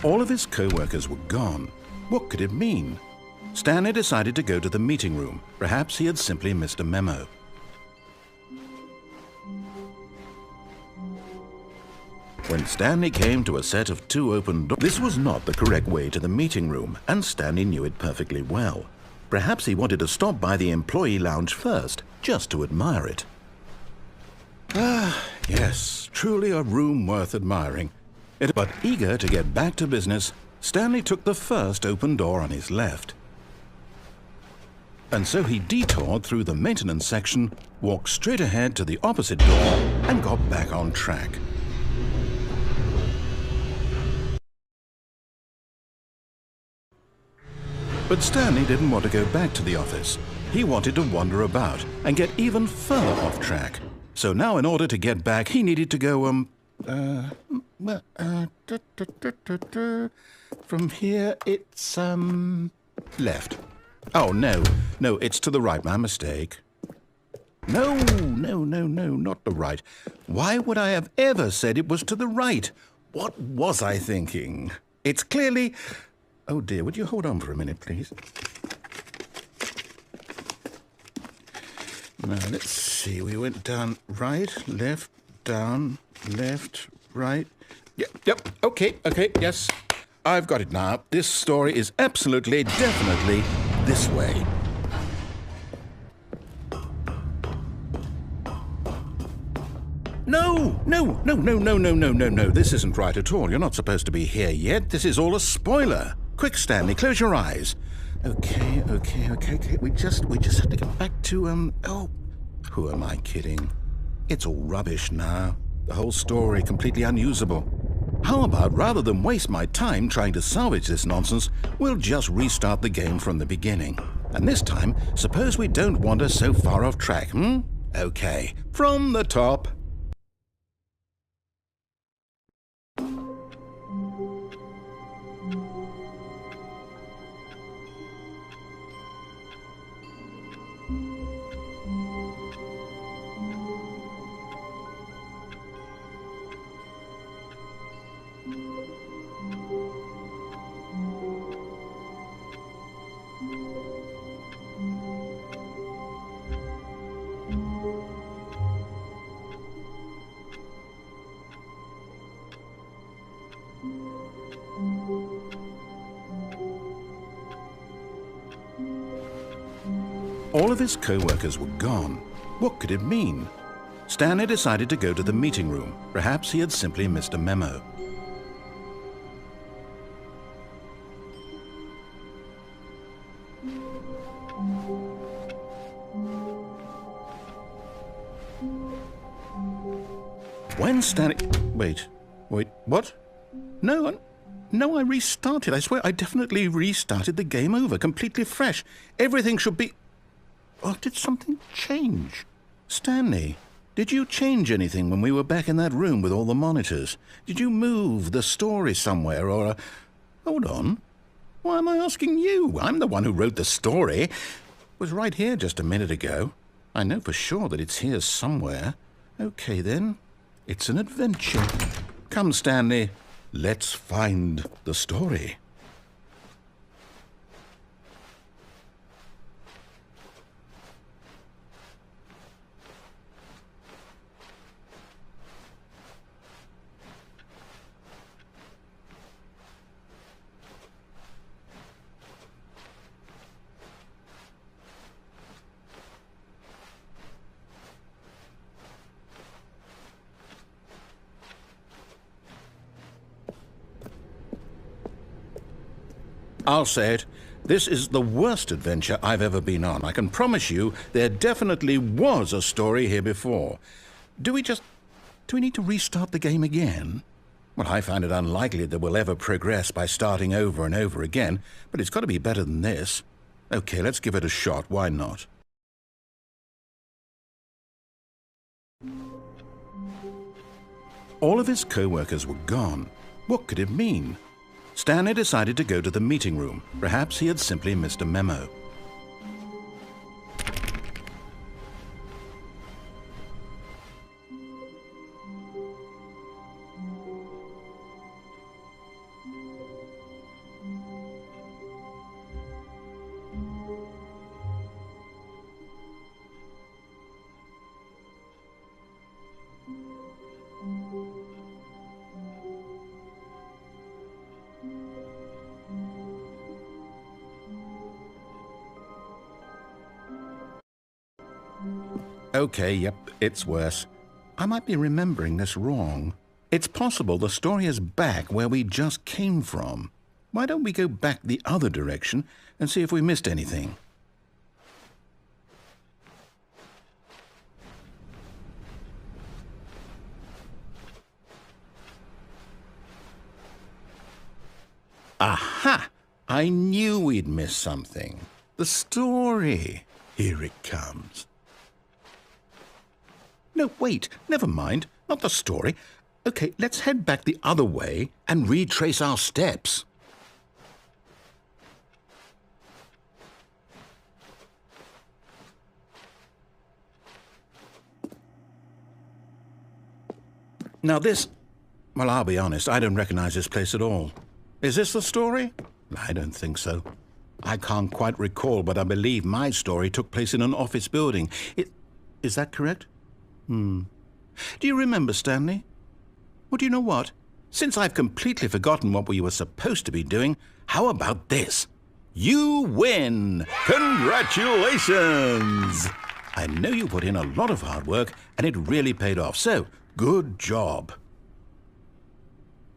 All of his co-workers were gone. What could it mean? Stanley decided to go to the meeting room. Perhaps he had simply missed a memo. When Stanley came to a set of 2 open doors, this was not the correct way to the meeting room, and Stanley knew it perfectly well. Perhaps he wanted to stop by the employee lounge first, just to admire it. Ah, yes, truly a room worth admiring. But eager to get back to business, Stanley took the first open door on his left. And so he detoured through the maintenance section, walked straight ahead to the opposite door, and got back on track. But Stanley didn't want to go back to the office. He wanted to wander about and get even further off track. So now in order to get back, he needed to go, from here it's, left. Oh, no, it's to the right, my mistake. No, not the right. Why would I have ever said it was to the right? What was I thinking? It's clearly... Oh dear, would you hold on for a minute, please? Now, let's see. We went down right, left, down, left, right. Yep, okay, yes. I've got it now. This story is absolutely, definitely this way. No. This isn't right at all. You're not supposed to be here yet. This is all a spoiler. Quick, Stanley, close your eyes. Okay. We just have to get back to, oh, who am I kidding? It's all rubbish now. The whole story completely unusable. How about, rather than waste my time trying to salvage this nonsense, we'll just restart the game from the beginning. And this time, suppose we don't wander so far off track, Okay, from the top. All of his co-workers were gone. What could it mean? Stanley decided to go to the meeting room. Perhaps he had simply missed a memo. When Stanley... Wait, what? No, I restarted. I swear I definitely restarted the game over, completely fresh. Everything should be... Or did something change? Stanley, did you change anything when we were back in that room with all the monitors? Did you move the story somewhere or... Hold on. Why am I asking you? I'm the one who wrote the story. It was right here just a minute ago. I know for sure that it's here somewhere. Okay, then. It's an adventure. Come, Stanley. Let's find the story. I'll say it. This is the worst adventure I've ever been on. I can promise you there definitely was a story here before. Do we need to restart the game again? Well, I find it unlikely that we'll ever progress by starting over and over again, but it's got to be better than this. Okay, let's give it a shot. Why not? All of his co-workers were gone. What could it mean? Stanley decided to go to the meeting room. Perhaps he had simply missed a memo. Okay, yep, it's worse. I might be remembering this wrong. It's possible the story is back where we just came from. Why don't we go back the other direction and see if we missed anything? Aha! I knew we'd miss something. The story. Here it comes. No, wait, never mind. Not the story. Okay, let's head back the other way and retrace our steps. Now this... Well, I'll be honest, I don't recognize this place at all. Is this the story? I don't think so. I can't quite recall, but I believe my story took place in an office building. Is that correct? Do you remember, Stanley? Well, do you know what? Since I've completely forgotten what we were supposed to be doing, how about this? You win! Congratulations! I know you put in a lot of hard work, and it really paid off, so good job.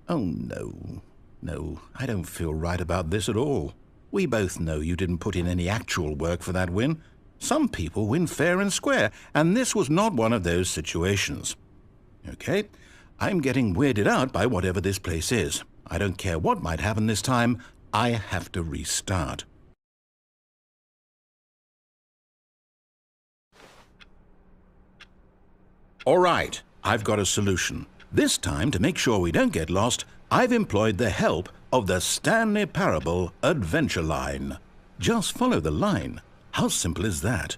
Oh, no. No, I don't feel right about this at all. We both know you didn't put in any actual work for that win. Some people win fair and square, and this was not one of those situations. Okay, I'm getting weirded out by whatever this place is. I don't care what might happen this time. I have to restart. All right, I've got a solution. This time, to make sure we don't get lost, I've employed the help of the Stanley Parable Adventure Line. Just follow the line. How simple is that?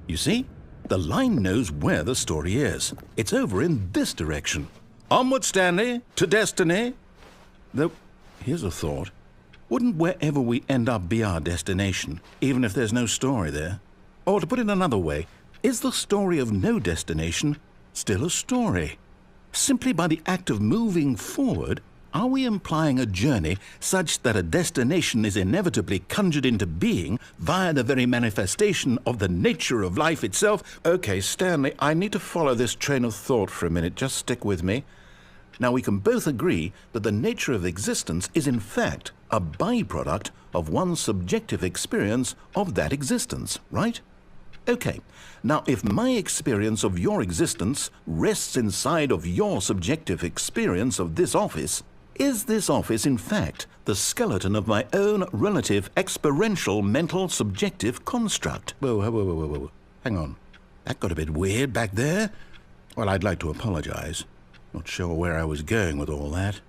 You see? The line knows where the story is. It's over in this direction. Onward, Stanley, to destiny. Though, here's a thought. Wouldn't wherever we end up be our destination, even if there's no story there? Or to put it another way, is the story of no destination still a story? Simply by the act of moving forward, are we implying a journey such that a destination is inevitably conjured into being via the very manifestation of the nature of life itself? Okay, Stanley, I need to follow this train of thought for a minute. Just stick with me. Now, we can both agree that the nature of existence is in fact a byproduct of one's subjective experience of that existence, right? Okay, now if my experience of your existence rests inside of your subjective experience of this office, is this office, in fact, the skeleton of my own relative experiential mental subjective construct? Whoa. Hang on. That got a bit weird back there. Well, I'd like to apologize. Not sure where I was going with all that.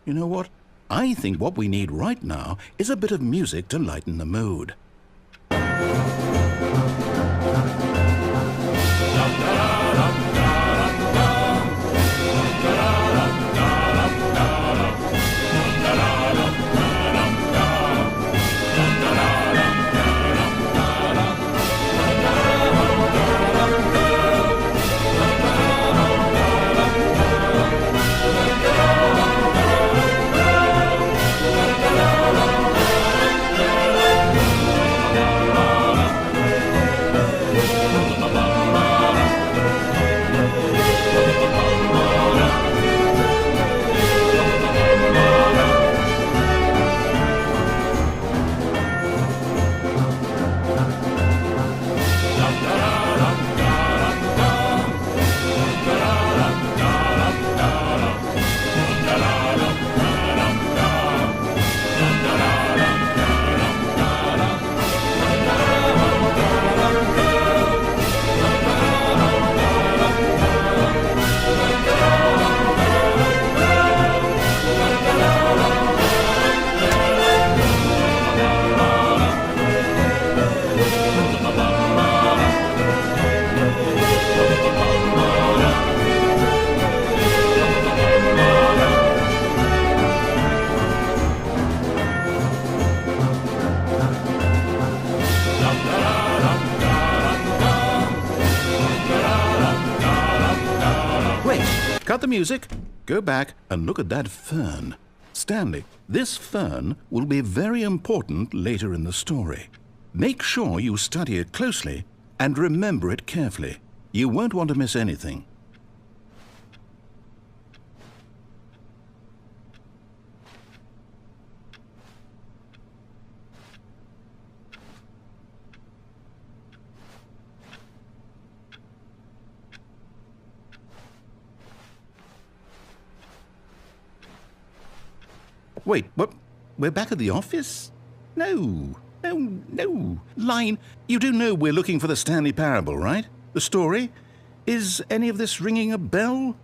You know what? I think what we need right now is a bit of music to lighten the mood. cut the music, go back and look at that fern. Stanley, this fern will be very important later in the story. Make sure you study it closely and remember it carefully. You won't want to miss anything. Wait, what? We're back at the office? No. Line, you do know we're looking for the Stanley Parable, right? The story? Is any of this ringing a bell?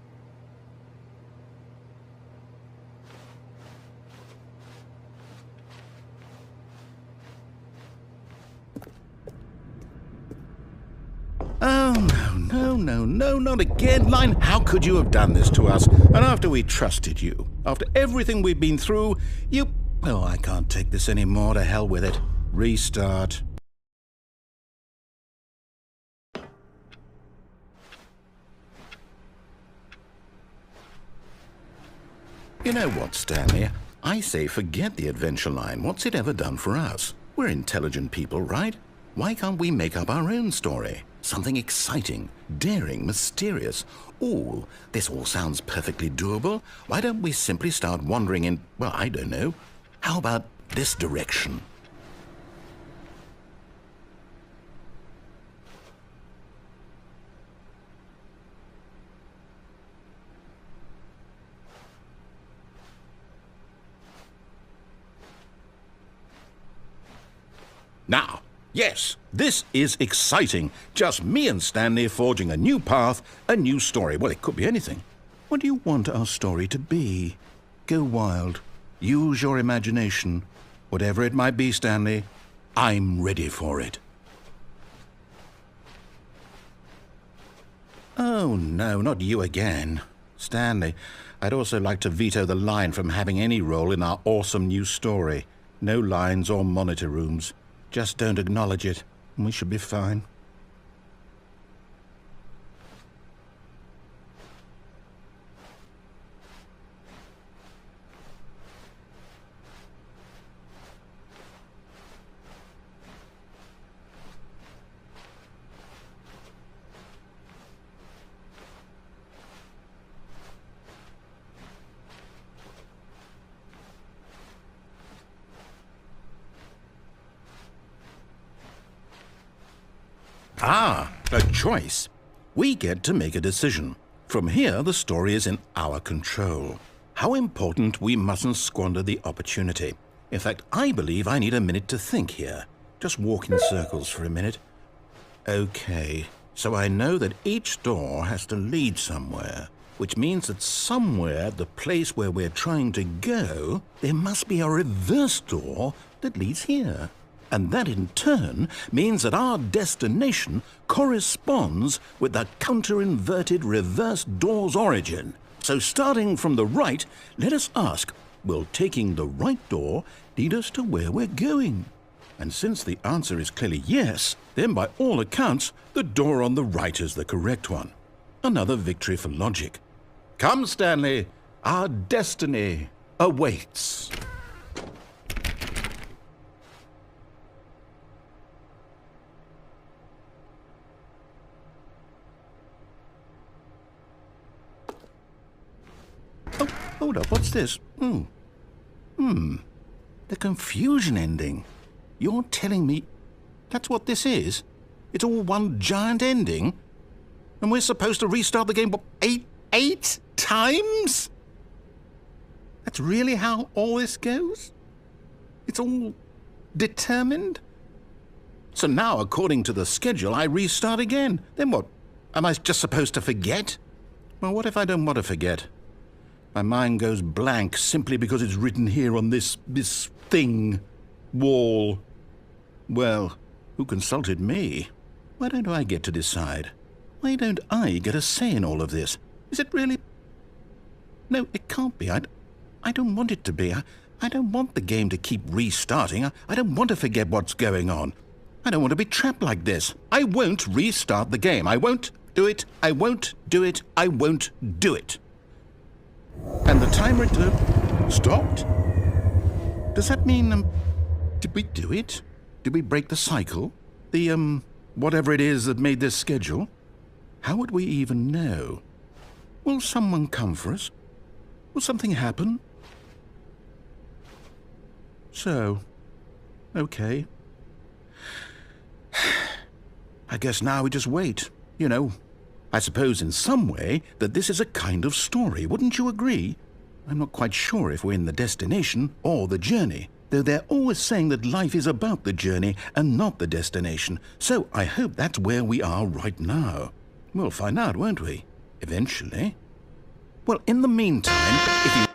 Oh, no, not again. Line, how could you have done this to us? And after we trusted you, after everything we've been through, you... Oh, I can't take this anymore. To hell with it. Restart. You know what, Stanley? I say forget the adventure line. What's it ever done for us? We're intelligent people, right? Why can't we make up our own story? Something exciting, daring, mysterious. Ooh, this all sounds perfectly doable. Why don't we simply start wandering in, well, I don't know. How about this direction? Now, yes, this is exciting. Just me and Stanley forging a new path, a new story. Well, it could be anything. What do you want our story to be? Go wild. Use your imagination. Whatever it might be, Stanley, I'm ready for it. Oh, no, not you again. Stanley, I'd also like to veto the line from having any role in our awesome new story. No lines or monitor rooms. Just don't acknowledge it, and we should be fine. Ah, a choice. We get to make a decision. From here, the story is in our control. How important we mustn't squander the opportunity. In fact, I believe I need a minute to think here. Just walk in circles for a minute. Okay, so I know that each door has to lead somewhere, which means that somewhere, the place where we're trying to go, there must be a reverse door that leads here. And that in turn means that our destination corresponds with the counter-inverted reverse door's origin. So starting from the right, let us ask, will taking the right door lead us to where we're going? And since the answer is clearly yes, then by all accounts, the door on the right is the correct one. Another victory for logic. Come, Stanley, our destiny awaits. Oh, hold up, what's this? The confusion ending. You're telling me that's what this is? It's all one giant ending? And we're supposed to restart the game, what, eight times? That's really how all this goes? It's all determined? So now, according to the schedule, I restart again. Then what? Am I just supposed to forget? Well, what if I don't want to forget? My mind goes blank simply because it's written here on this thing, wall. Well, who consulted me? Why don't I get to decide? Why don't I get a say in all of this? Is it really? No, it can't be. I don't want it to be. I don't want the game to keep restarting. I don't want to forget what's going on. I don't want to be trapped like this. I won't restart the game. I won't do it. I won't do it. I won't do it. And the timer stopped? Does that mean, did we do it? Did we break the cycle? The, whatever it is that made this schedule? How would we even know? Will someone come for us? Will something happen? So, okay. I guess now we just wait, you know. I suppose in some way that this is a kind of story, wouldn't you agree? I'm not quite sure if we're in the destination or the journey, though they're always saying that life is about the journey and not the destination, so I hope that's where we are right now. We'll find out, won't we? Eventually. Well, in the meantime, if you...